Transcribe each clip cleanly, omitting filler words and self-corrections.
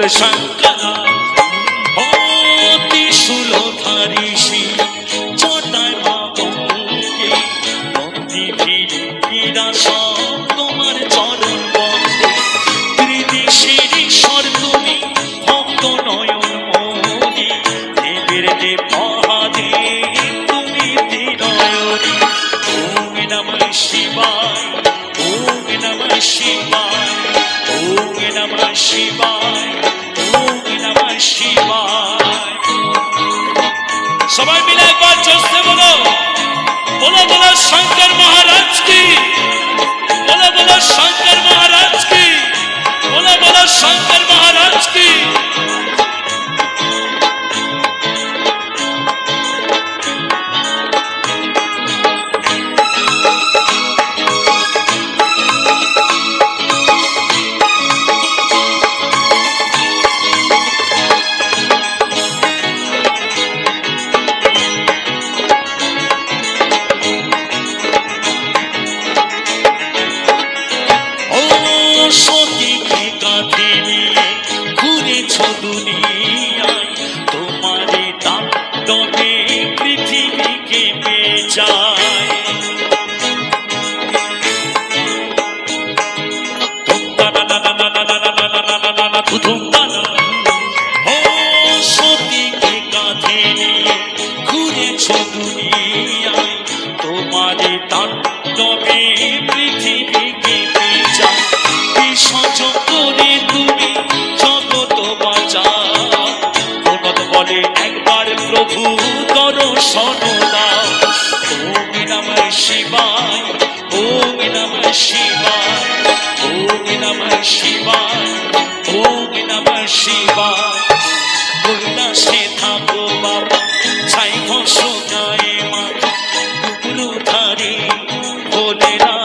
বলে শঙ্করা। ও ত্রিশূলধারী শিব জটায় মা গঙ্গে, বন্দী ভীরা সব তোমার চরণ বন্দে। ত্রিদিশের ঈশ্বর তুমি, ভক্ত নয়ন মনি, দেবের দেব মহাদেব তুমি ত্রিনয়নী। ওম নমঃ শিবায়, ওম নমঃ শিবায়, ওম নমঃ শিবায়, ওম নমঃ শিবায়। সবাই মিলে একবার জোরে বলো, বলো বলো শঙ্কর মহারাজ কি, বলো বলো শঙ্কর মহারাজ কি, বলো বলো শঙ্কর মহারাজ কি। সতীকে কাঁধে নিয়ে ঘুরেছ দুনিয়ায়, তোমারে তাণ্ডবে পৃথিবী কেঁপে যায়। ও সতীকে কাঁধে নিয়ে ঘুরেছ দুনিয়ায়, তোমারে তাণ্ডবে পৃথিবী কেঁপে যায়। বিসর্জন করে তুমি জগৎ বাঁচাও, প্রণত বলে একবার প্রভু দর্শন দাও। ওম নমঃ শিবায়, ওম নমঃ শিবায়, ওম নমঃ শিবায়, ওম নমঃ শিবায়। কৈলাসে থাকো বাবা, ছাই ঘষ গায়ে মাথা, ডুবরু ধারে ভোলে না।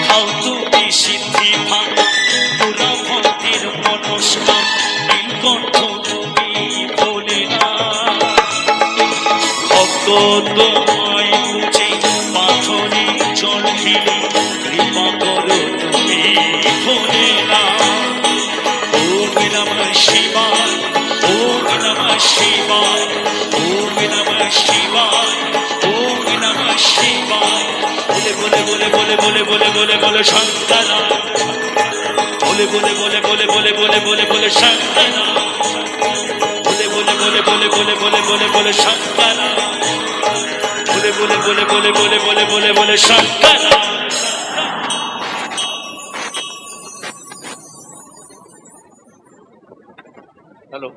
খাও তুমি সিদ্ধি ভাগ, পুরা ভক্তির মনস্কাম, নীলকণ্ঠ তুমি ভোলে না। ভক্ত তোমায় বুঝে পাথরে জল ঢেলে, কৃপা করো তুমি ভোলে না। ওম নমঃ শিবায়, ওম নমঃ শিবায়, ওম নমঃ শিবায়, ওম নমঃ শিবায়। বলে বলে বলে বলে বলে বলে বলে বলে শঙ্করা, বলে বলে বলে বলে বলে বলে বলে বলে শঙ্করা, বলে বলে বলে বলে বলে বলে বলে বলে শঙ্করা, বলে বলে বলে বলে বলে বলে বলে বলে শঙ্করা। হ্যালো।